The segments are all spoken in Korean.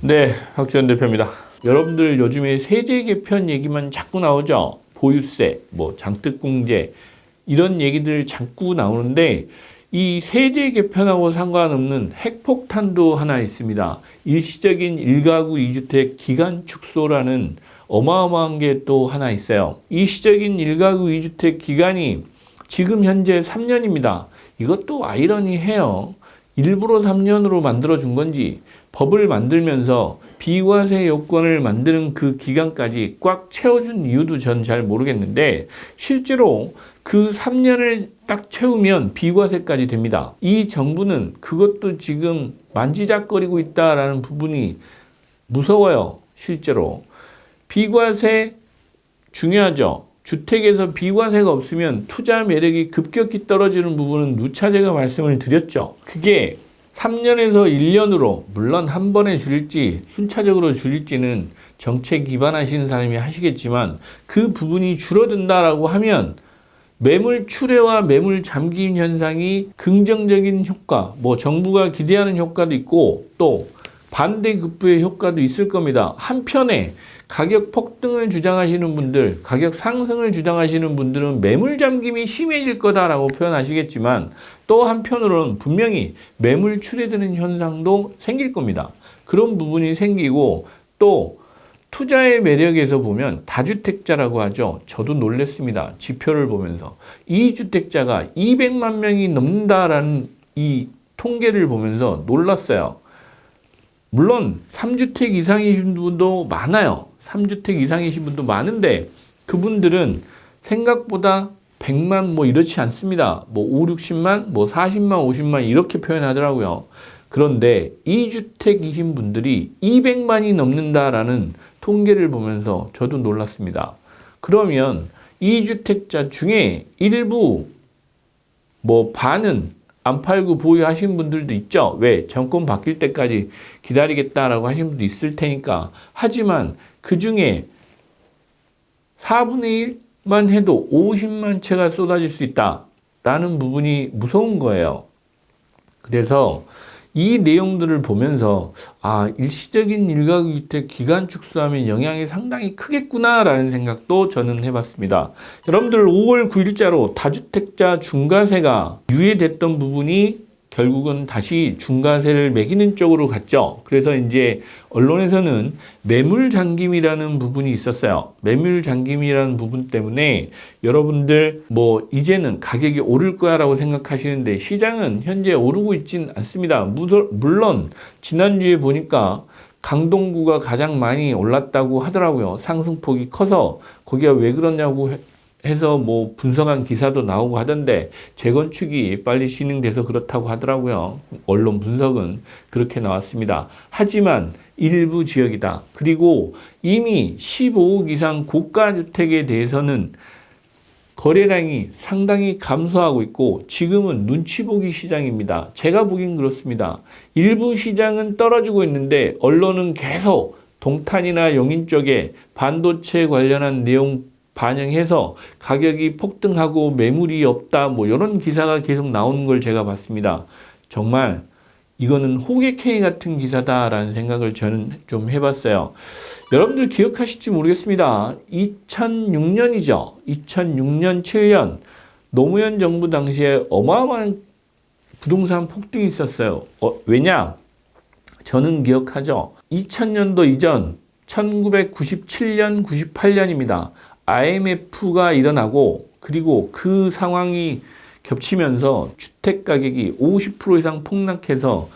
네, 박지원 대표입니다. 여러분들 요즘에 세제 개편 얘기만 자꾸 나오죠? 보유세, 장특공제 이런 얘기들 자꾸 나오는데 이 세제 개편하고 상관없는 핵폭탄도 하나 있습니다. 일시적인 1가구 2주택 기간 축소라는 어마어마한 게 또 하나 있어요. 일시적인 1가구 2주택 기간이 지금 현재 3년입니다. 이것도 아이러니해요. 일부러 3년으로 만들어준 건지 법을 만들면서 비과세 요건을 만드는 그 기간까지 꽉 채워준 이유도 전 잘 모르겠는데 실제로 그 3년을 딱 채우면 비과세까지 됩니다. 이 정부는 그것도 지금 만지작거리고 있다라는 부분이 무서워요. 실제로. 비과세 중요하죠. 주택에서 비과세가 없으면 투자 매력이 급격히 떨어지는 부분은 누차 제가 말씀을 드렸죠. 그게 3년에서 1년으로 물론 한 번에 줄일지 순차적으로 줄일지는 정책 기반하시는 사람이 하시겠지만 그 부분이 줄어든다라고 하면 매물 출회와 매물 잠김 현상이 긍정적인 효과, 정부가 기대하는 효과도 있고 또 반대급부의 효과도 있을 겁니다. 한편에 가격 폭등을 주장하시는 분들, 가격 상승을 주장하시는 분들은 매물 잠김이 심해질 거다라고 표현하시겠지만 또 한편으로는 분명히 매물 출회되는 현상도 생길 겁니다. 그런 부분이 생기고 또 투자의 매력에서 보면 다주택자라고 하죠. 저도 놀랐습니다. 지표를 보면서. 2주택자가 200만 명이 넘는다라는 이 통계를 보면서 놀랐어요. 물론 3주택 이상이신 분도 많아요. 3주택 이상이신 분도 많은데 그분들은 생각보다 100만 이렇지 않습니다. 5, 60만, 40만, 50만 이렇게 표현하더라고요. 그런데 2주택이신 분들이 200만이 넘는다라는 통계를 보면서 저도 놀랐습니다. 그러면 2주택자 중에 일부 반은 안 팔고 보유하신 분들도 있죠. 왜? 정권 바뀔 때까지 기다리겠다라고 하신 분도 있을 테니까. 하지만 그 중에 4분의 1만 해도 50만 채가 쏟아질 수 있다라는 부분이 무서운 거예요. 그래서 이 내용들을 보면서 일시적인 1가구 주택 기간 축소하면 영향이 상당히 크겠구나라는 생각도 저는 해봤습니다. 여러분들 5월 9일자로 다주택자 중과세가 유예됐던 부분이 결국은 다시 중과세를 매기는 쪽으로 갔죠. 그래서 이제 언론에서는 매물 잠김이라는 부분이 있었어요. 매물 잠김이라는 부분 때문에 여러분들 이제는 가격이 오를 거야라고 생각하시는데 시장은 현재 오르고 있진 않습니다. 물론 지난주에 보니까 강동구가 가장 많이 올랐다고 하더라고요. 상승폭이 커서 거기가 왜 그러냐고 해서 분석한 기사도 나오고 하던데 재건축이 빨리 진행돼서 그렇다고 하더라고요. 언론 분석은 그렇게 나왔습니다. 하지만 일부 지역이다. 그리고 이미 15억 이상 고가주택에 대해서는 거래량이 상당히 감소하고 있고 지금은 눈치 보기 시장입니다. 제가 보긴 그렇습니다. 일부 시장은 떨어지고 있는데 언론은 계속 동탄이나 용인 쪽에 반도체 관련한 내용 반영해서 가격이 폭등하고 매물이 없다 이런 기사가 계속 나오는 걸 제가 봤습니다. 정말 이거는 호객행위 같은 기사다라는 생각을 저는 좀 해봤어요. 여러분들 기억하실지 모르겠습니다. 2006년이죠. 2006년, 7년 노무현 정부 당시에 어마어마한 부동산 폭등이 있었어요. 왜냐? 저는 기억하죠. 2000년도 이전 1997년, 98년입니다. IMF가 일어나고 그리고 그 상황이 겹치면서 주택가격이 50% 이상 폭락해서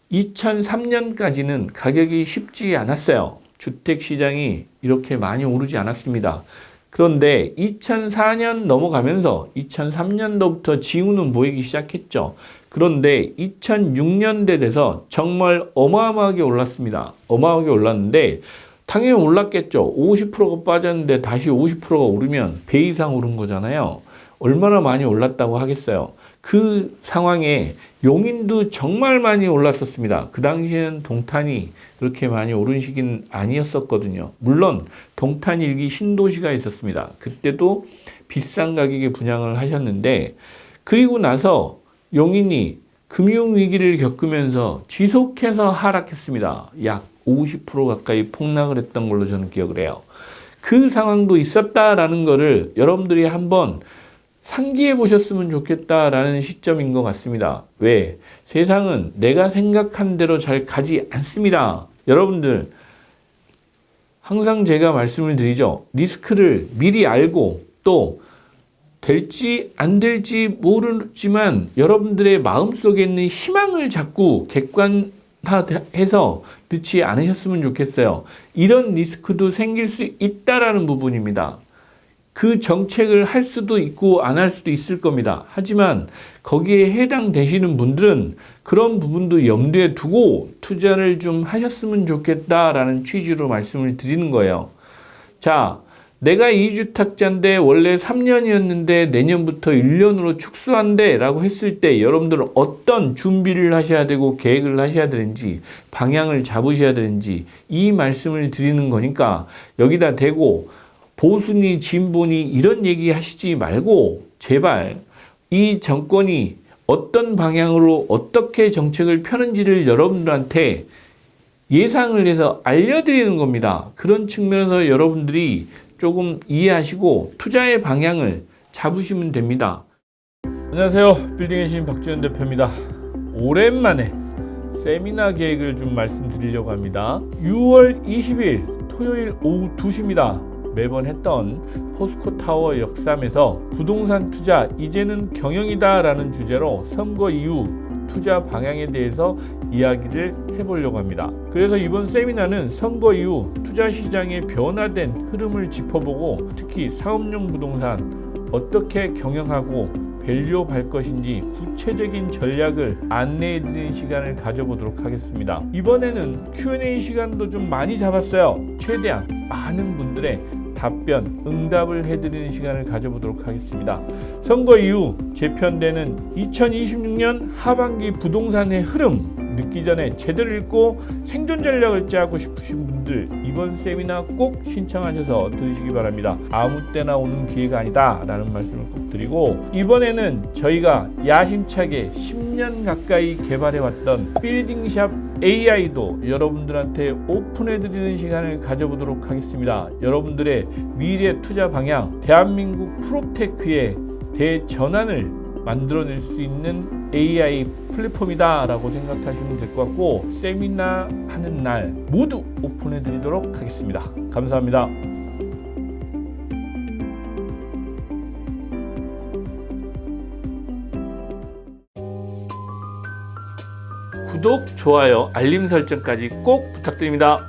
2003년까지는 가격이 쉽지 않았어요. 주택시장이 이렇게 많이 오르지 않았습니다. 그런데 2004년 넘어가면서 2003년도부터 징후는 보이기 시작했죠. 그런데 2006년대 돼서 정말 어마어마하게 올랐습니다. 어마어마하게 올랐는데 당연히 올랐겠죠. 50%가 빠졌는데 다시 50%가 오르면 배 이상 오른 거잖아요. 얼마나 많이 올랐다고 하겠어요. 그 상황에 용인도 정말 많이 올랐었습니다. 그 당시에는 동탄이 그렇게 많이 오른 시기는 아니었었거든요. 물론 동탄 일기 신도시가 있었습니다. 그때도 비싼 가격에 분양을 하셨는데 그리고 나서 용인이 금융위기를 겪으면서 지속해서 하락했습니다. 약 50% 가까이 폭락을 했던 걸로 저는 기억을 해요. 그 상황도 있었다라는 거를 여러분들이 한번 상기해 보셨으면 좋겠다라는 시점인 것 같습니다. 왜? 세상은 내가 생각한 대로 잘 가지 않습니다. 여러분들, 항상 제가 말씀을 드리죠. 리스크를 미리 알고 또 될지 안 될지 모르지만 여러분들의 마음속에 있는 희망을 자꾸 객관화해서 넣지 않으셨으면 좋겠어요. 이런 리스크도 생길 수 있다라는 부분입니다. 그 정책을 할 수도 있고 안 할 수도 있을 겁니다. 하지만 거기에 해당되시는 분들은 그런 부분도 염두에 두고 투자를 좀 하셨으면 좋겠다라는 취지로 말씀을 드리는 거예요. 자, 내가 2주택자인데 원래 3년이었는데 내년부터 1년으로 축소한대 라고 했을 때 여러분들은 어떤 준비를 하셔야 되고 계획을 하셔야 되는지 방향을 잡으셔야 되는지 이 말씀을 드리는 거니까 여기다 대고 보수니 진보니 이런 얘기 하시지 말고 제발 이 정권이 어떤 방향으로 어떻게 정책을 펴는지를 여러분들한테 예상을 해서 알려드리는 겁니다. 그런 측면에서 여러분들이 조금 이해하시고 투자의 방향을 잡으시면 됩니다. 안녕하세요. 빌딩의 신 박지현 대표입니다. 오랜만에 세미나 계획을 좀 말씀드리려고 합니다. 6월 20일 토요일 오후 2시입니다. 매번 했던 포스코타워 역삼에서 부동산 투자 이제는 경영이다 라는 주제로 선거 이후 투자 방향에 대해서 이야기를 해보려고 합니다. 그래서 이번 세미나는 선거 이후 투자 시장의 변화된 흐름을 짚어보고 특히 사업용 부동산 어떻게 경영하고 밸류업할 것인지 구체적인 전략을 안내해드리는 시간을 가져보도록 하겠습니다. 이번에는 Q&A 시간도 좀 많이 잡았어요. 최대한 많은 분들의 답변, 응답을 해드리는 시간을 가져보도록 하겠습니다. 선거 이후 재편되는 2026년 하반기 부동산의 흐름 늦기 전에 제대로 읽고 생존 전략을 짜고 싶으신 분들 이번 세미나 꼭 신청하셔서 들으시기 바랍니다. 아무 때나 오는 기회가 아니다 라는 말씀을 꼭 드리고 이번에는 저희가 야심차게 10년 가까이 개발해왔던 빌딩샵 AI도 여러분들한테 오픈해드리는 시간을 가져보도록 하겠습니다. 여러분들의 미래 투자 방향, 대한민국 프로테크의 대전환을 만들어낼 수 있는 AI 플랫폼이다 라고 생각하시면 될 것 같고 세미나 하는 날 모두 오픈해 드리도록 하겠습니다. 감사합니다. 구독, 좋아요, 알림 설정까지 꼭 부탁드립니다.